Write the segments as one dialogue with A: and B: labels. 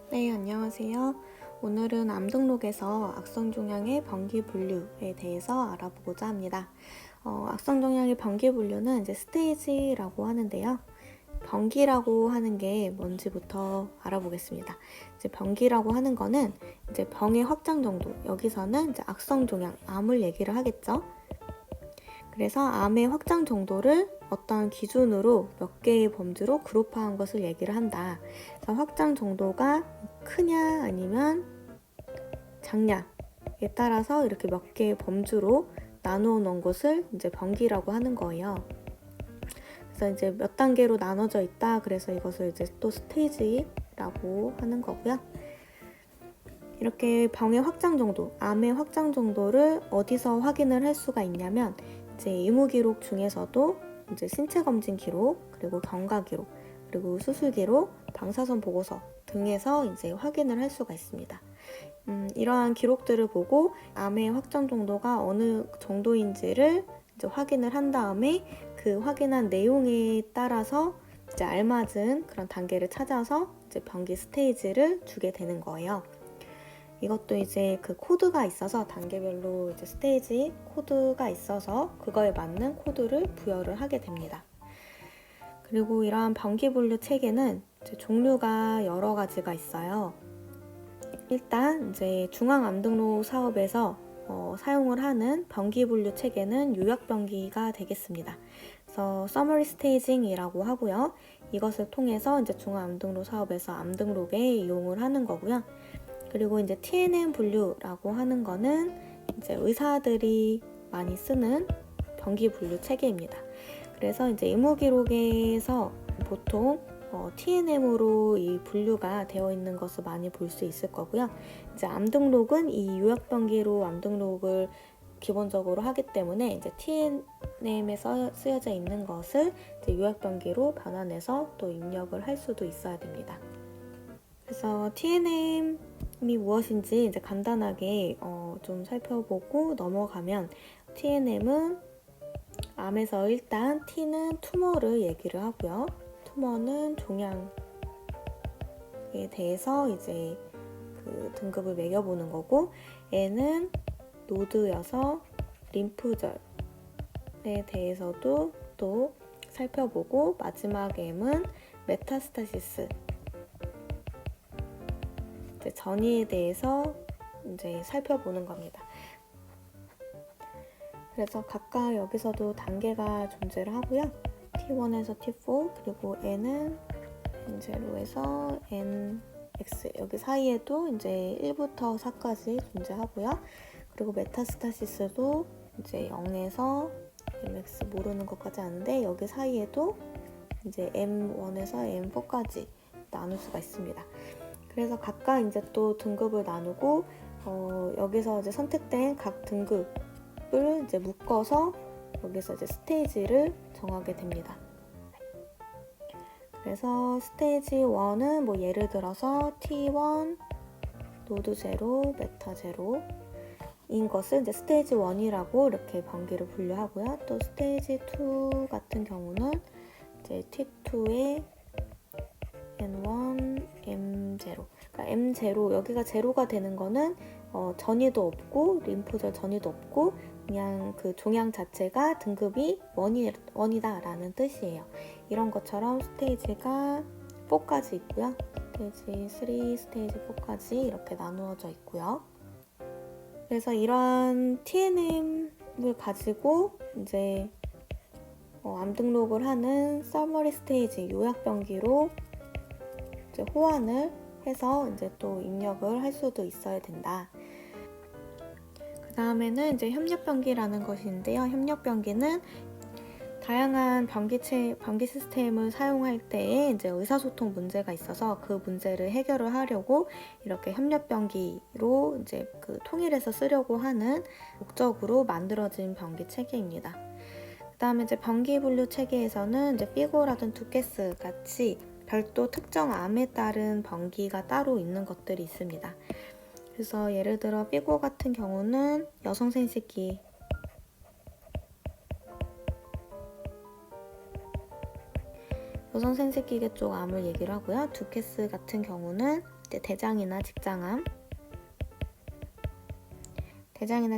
A: 네, 안녕하세요. 오늘은 암 등록에서 악성 종양의 병기 분류에 대해서 알아보고자 합니다. 악성 종양의 병기 분류는 이제 스테이지라고 하는데요. 병기라고 하는 게 뭔지부터 알아보겠습니다. 이제 병기라고 하는 거는 이제 병의 확장 정도, 여기서는 이제 악성 종양, 암을 얘기를 하겠죠. 그래서 암의 확장 정도를 어떤 기준으로 몇 개의 범주로 그룹화한 것을 얘기를 한다. 그래서 확장 정도가 크냐 아니면 작냐에 따라서 이렇게 몇 개의 범주로 나누어 놓은 것을 이제 병기라고 하는 거예요. 그래서 이제 몇 단계로 나눠져 있다. 그래서 이것을 이제 또 스테이지라고 하는 거고요. 이렇게 병의 확장 정도, 암의 확장 정도를 어디서 확인을 할 수가 있냐면 이제 의무 기록 중에서도 이제 신체 검진 기록, 그리고 경과 기록, 그리고 수술 기록, 방사선 보고서 등에서 이제 확인을 할 수가 있습니다. 이러한 기록들을 보고 암의 확장 정도가 어느 정도인지를 이제 확인을 한 다음에 그 확인한 내용에 따라서 이제 알맞은 그런 단계를 찾아서 이제 병기 스테이지를 주게 되는 거예요. 이것도 이제 그 코드가 있어서 단계별로 이제 스테이지 코드가 있어서 그거에 맞는 코드를 부여를 하게 됩니다. 그리고 이러한 병기 분류 체계는 이제 종류가 여러 가지가 있어요. 일단 이제 중앙암등록 사업에서 사용을 하는 병기 분류 체계는 요약병기가 되겠습니다. 그래서 Summary Staging이라고 하고요. 이것을 통해서 이제 중앙암등록 사업에서 암등록에 이용을 하는 거고요. 그리고 이제 TNM 분류라고 하는 거는 이제 의사들이 많이 쓰는 병기 분류 체계입니다. 그래서 이제 의무 기록에서 보통 TNM으로 이 분류가 되어 있는 것을 많이 볼 수 있을 거고요. 이제 암 등록은 이 요약병기로 암 등록을 기본적으로 하기 때문에 이제 TNM에 쓰여져 있는 것을 이제 요약병기로 변환해서 또 입력을 할 수도 있어야 됩니다. 그래서 TNM이 무엇인지 이제 간단하게 좀 살펴보고 넘어가면 TNM은 암에서 일단 T는 투머를 얘기를 하고요. 투머는 종양에 대해서 이제 그 등급을 매겨보는 거고, N은 노드여서 림프절에 대해서도 또 살펴보고, 마지막 M은 메타스타시스 전이에 대해서 이제 살펴보는 겁니다. 그래서 각각 여기서도 단계가 존재를 하고요. T1에서 T4, 그리고 N은 N0에서 NX, 여기 사이에도 이제 1부터 4까지 존재하고요. 그리고 메타스타시스도 이제 0에서 MX 모르는 것까지 아는데 여기 사이에도 이제 M1에서 M4까지 나눌 수가 있습니다. 그래서 각각 이제 또 등급을 나누고 여기서 이제 선택된 각 등급을 이제 묶어서 여기서 이제 스테이지를 정하게 됩니다. 그래서 스테이지 1은 뭐 예를 들어서 T1, 노드 0, 메타 0인 것을 이제 스테이지 1이라고 이렇게 병기를 분류하고요. 또 스테이지 2 같은 경우는 이제 T2에 N1, M0. 그러니까 M0, 여기가 제로가 되는 거는 전이도 없고 림프절 전이도 없고 그냥 그 종양 자체가 등급이 1이다 라는 뜻이에요. 이런 것처럼 스테이지가 4까지 있고요. 스테이지 3, 스테이지 4까지 이렇게 나누어져 있고요. 그래서 이러한 TNM을 가지고 이제 암 등록을 하는 서머리 스테이지 요약병기로 이제 호환을 해서 이제 또 입력을 할 수도 있어야 된다. 그 다음에는 이제 협력병기라는 것인데요. 협력병기는 다양한 병기 시스템을 사용할 때에 이제 의사소통 문제가 있어서 그 문제를 해결을 하려고 이렇게 협력병기로 이제 그 통일해서 쓰려고 하는 목적으로 만들어진 병기 체계입니다. 그 다음에 이제 병기 분류 체계에서는 이제 피고라든 두케스 같이 별도 특정 암에 따른 병기가 따로 있는 것들이 있습니다. 그래서 예를 들어 피고 같은 경우는 여성 생식기, 여성 생식기계 쪽 암을 얘기를 하고요. 두케스 같은 경우는 대장이나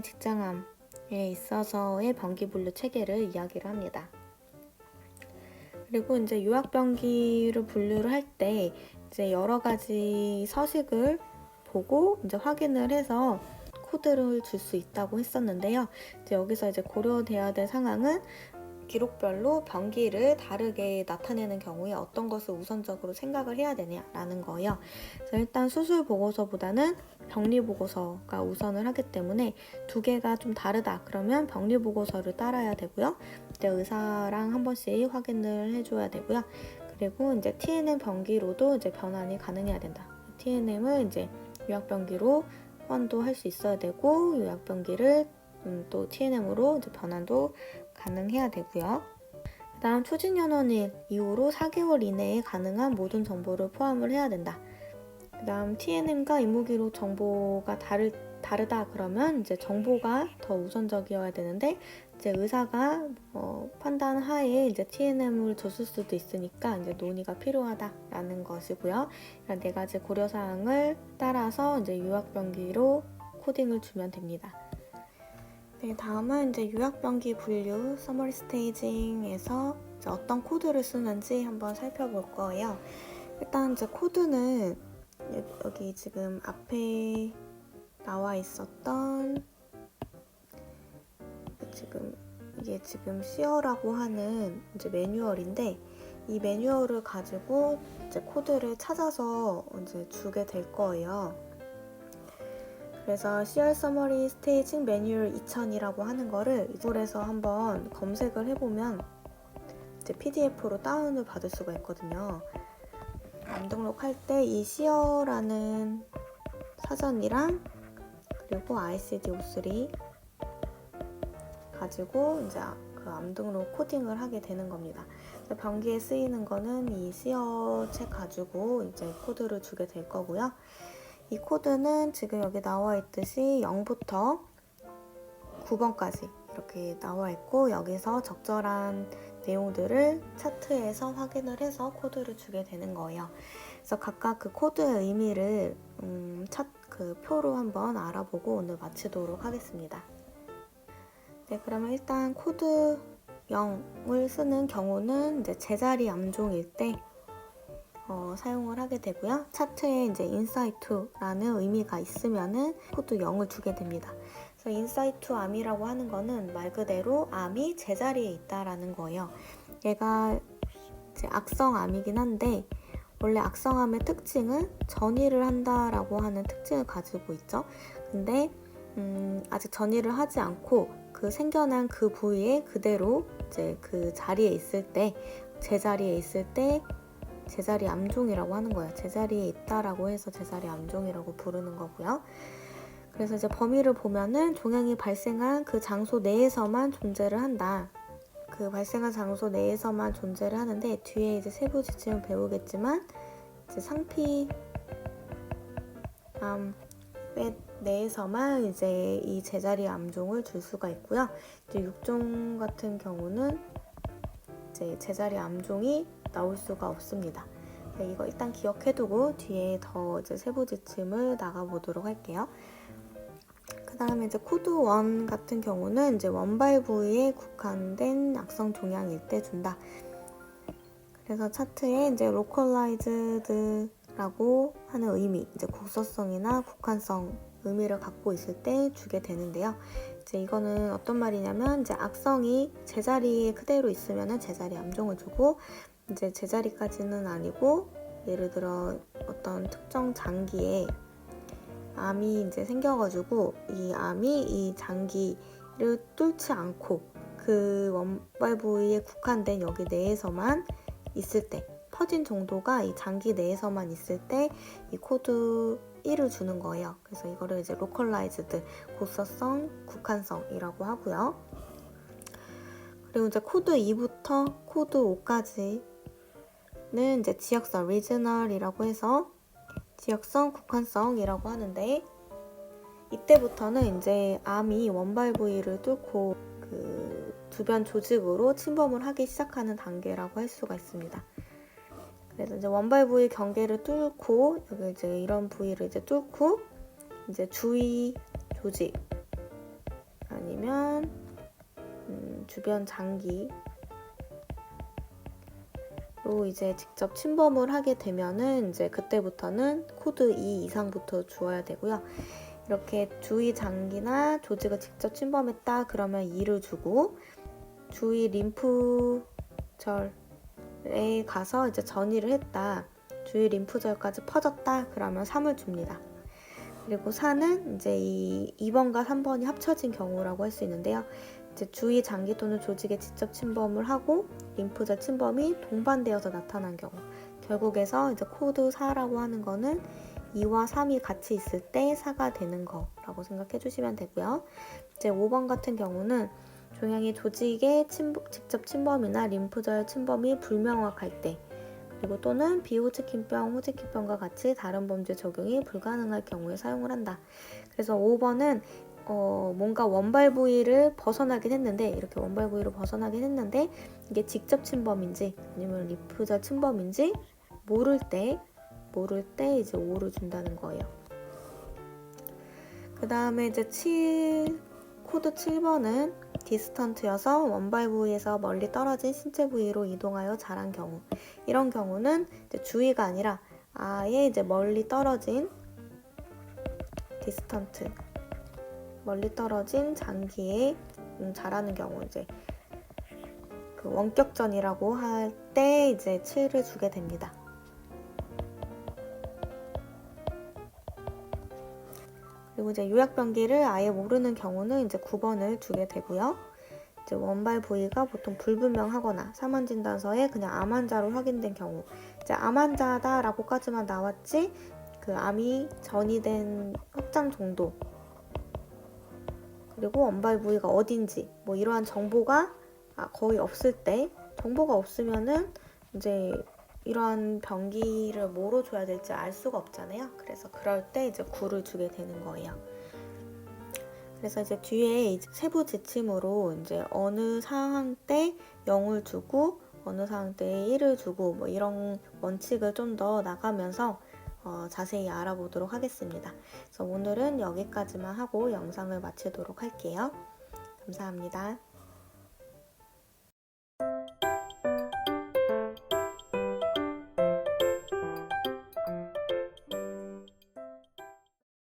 A: 직장암에 있어서의 변기분류 체계를 이야기를 합니다. 그리고 이제 유학변기를 분류를 할 때 이제 여러 가지 서식을 보고 이제 확인을 해서 코드를 줄 수 있다고 했었는데요. 이제 여기서 이제 고려돼야 될 상황은 기록별로 변기를 다르게 나타내는 경우에 어떤 것을 우선적으로 생각을 해야 되냐라는 거예요. 그래서 일단 수술 보고서보다는 병리 보고서가 우선을 하기 때문에 두 개가 좀 다르다 그러면 병리 보고서를 따라야 되고요. 이제 의사랑 한 번씩 확인을 해줘야 되고요. 그리고 이제 TNM 변기로도 이제 변환이 가능해야 된다. TNM을 이제 유학변기로 호환도 할 수 있어야 되고 유학변기를 또 TNM으로 이제 변환도 가능해야 되고요. 그 다음 추진연원일 이후로 4개월 이내에 가능한 모든 정보를 포함을 해야 된다. 그 다음 TNM과 임무기록 정보가 다르다 그러면 이제 정보가 더 우선적이어야 되는데 이제 의사가 판단하에 이제 TNM을 줬을 수도 있으니까 이제 논의가 필요하다라는 것이고요. 이런 4가지 고려사항을 따라서 이제 유학변기로 코딩을 주면 됩니다. 네, 다음은 이제 유학변기 분류 서머리 스테이징에서 이제 어떤 코드를 쓰는지 한번 살펴볼 거예요. 일단 이제 코드는 여기 지금 앞에 나와 있었던 이게 지금 시어라고 하는 이제 매뉴얼인데 이 매뉴얼을 가지고 이제 코드를 찾아서 이제 주게 될 거예요. 그래서 CR Summary Staging Manual 2000이라고 하는 거를 이쪽에서 한번 검색을 해보면 이제 PDF로 다운을 받을 수가 있거든요. 등록할 때 이 CR라는 사전이랑 그리고 ICD-O3 가지고 이제 그 암등록 코딩을 하게 되는 겁니다. 변기에 쓰이는 거는 이 CR 책 가지고 이제 코드를 주게 될 거고요. 이 코드는 지금 여기 나와 있듯이 0부터 9번까지 이렇게 나와 있고 여기서 적절한 내용들을 차트에서 확인을 해서 코드를 주게 되는 거예요. 그래서 각각 그 코드의 의미를 그 표로 한번 알아보고 오늘 마치도록 하겠습니다. 네, 그러면 일단 코드 0을 쓰는 경우는 이제 제자리 암종일 때 사용을 하게 되고요. 차트에 이제 인사이트라는 의미가 있으면은 코드 0을 주게 됩니다. 그래서 인사이트 암이라고 하는 거는 말 그대로 암이 제자리에 있다라는 거예요. 얘가 이제 악성암이긴 한데 원래 악성암의 특징은 전이를 한다라고 하는 특징을 가지고 있죠. 근데 아직 전이를 하지 않고 그 생겨난 그 부위에 그대로 이제 그 자리에 있을 때 제자리에 있을 때 제자리 암종이라고 하는 거예요. 제자리에 있다라고 해서 제자리 암종이라고 부르는 거고요. 그래서 이제 범위를 보면은 종양이 발생한 그 장소 내에서만 존재를 한다. 그 발생한 장소 내에서만 존재를 하는데 뒤에 이제 세부 지침을 배우겠지만 이제 상피암 내에서만 이제 이 제자리 암종을 줄 수가 있고요. 이제 6종 같은 경우는 이제 제자리 암종이 나올 수가 없습니다. 네, 이거 일단 기억해두고 뒤에 더 이제 세부 지침을 나가보도록 할게요. 그 다음에 이제 코드 1 같은 경우는 이제 원발 부위에 국한된 악성 종양일 때 준다. 그래서 차트에 이제 localized라고 하는 의미, 이제 곡소성이나 국한성 의미를 갖고 있을 때 주게 되는데요. 이제 이거는 어떤 말이냐면 이제 악성이 제자리에 그대로 있으면은 제자리 암종을 주고 이제 제자리까지는 아니고 예를 들어 어떤 특정 장기에 암이 이제 생겨가지고 이 암이 이 장기를 뚫지 않고 그 원발 부위에 국한된 여기 내에서만 있을 때 퍼진 정도가 이 장기 내에서만 있을 때 이 코드 1을 주는 거예요. 그래서 이거를 이제 localized, 곡소성, 국한성이라고 하고요. 그리고 이제 코드 2부터 코드 5까지는 이제 지역성, regional이라고 해서 지역성, 국한성이라고 하는데 이때부터는 이제 암이 원발 부위를 뚫고 그 주변 조직으로 침범을 하기 시작하는 단계라고 할 수가 있습니다. 그래서 이제 원발 부위 경계를 뚫고 여기 이제 이런 부위를 이제 뚫고 이제 주위 조직 아니면 주변 장기로 이제 직접 침범을 하게 되면은 이제 그때부터는 코드 2 이상부터 주어야 되고요. 이렇게 주위 장기나 조직을 직접 침범했다 그러면 2를 주고 주위 림프절에 가서 이제 전이를 했다. 주위 림프절까지 퍼졌다 그러면 3을 줍니다. 그리고 4는 이제 이 2번과 3번이 합쳐진 경우라고 할 수 있는데요. 이제 주위 장기 또는 조직에 직접 침범을 하고 림프절 침범이 동반되어서 나타난 경우. 결국에서 이제 코드 4라고 하는 거는 2와 3이 같이 있을 때 4가 되는 거라고 생각해 주시면 되고요. 이제 5번 같은 경우는 종양이 조직에 직접 침범이나 림프절 침범이 불명확할 때 그리고 또는 비호치킨병, 호치킨병과 같이 다른 범죄 적용이 불가능할 경우에 사용을 한다. 그래서 5번은 뭔가 원발 부위를 벗어나긴 했는데 이렇게 원발 부위를 벗어나긴 했는데 이게 직접 침범인지 아니면 림프절 침범인지 모를 때 이제 5를 준다는 거예요. 그 다음에 이제 코드 7번은 디스턴트여서 원발 부위에서 멀리 떨어진 신체 부위로 이동하여 자란 경우. 이런 경우는 이제 주위가 아니라 아예 이제 멀리 떨어진 디스턴트, 멀리 떨어진 장기에 자라는 경우 이제 그 원격전이라고 할 때 이제 7을 주게 됩니다. 그리고 이제 요약병기를 아예 모르는 경우는 이제 9번을 주게 되고요. 이제 원발 부위가 보통 불분명하거나 사망진단서에 그냥 암 환자로 확인된 경우, 이제 암 환자다라고까지만 나왔지 그 암이 전이된 확장 정도 그리고 원발 부위가 어딘지 뭐 이러한 정보가 거의 없을 때 정보가 없으면은 이제 이러한 병기를 뭐로 줘야 될지 알 수가 없잖아요. 그래서 그럴 때 이제 9를 주게 되는 거예요. 그래서 이제 뒤에 이제 세부 지침으로 이제 어느 상황 때 0을 주고 어느 상황 때 1을 주고 뭐 이런 원칙을 좀 더 나가면서 자세히 알아보도록 하겠습니다. 그래서 오늘은 여기까지만 하고 영상을 마치도록 할게요. 감사합니다.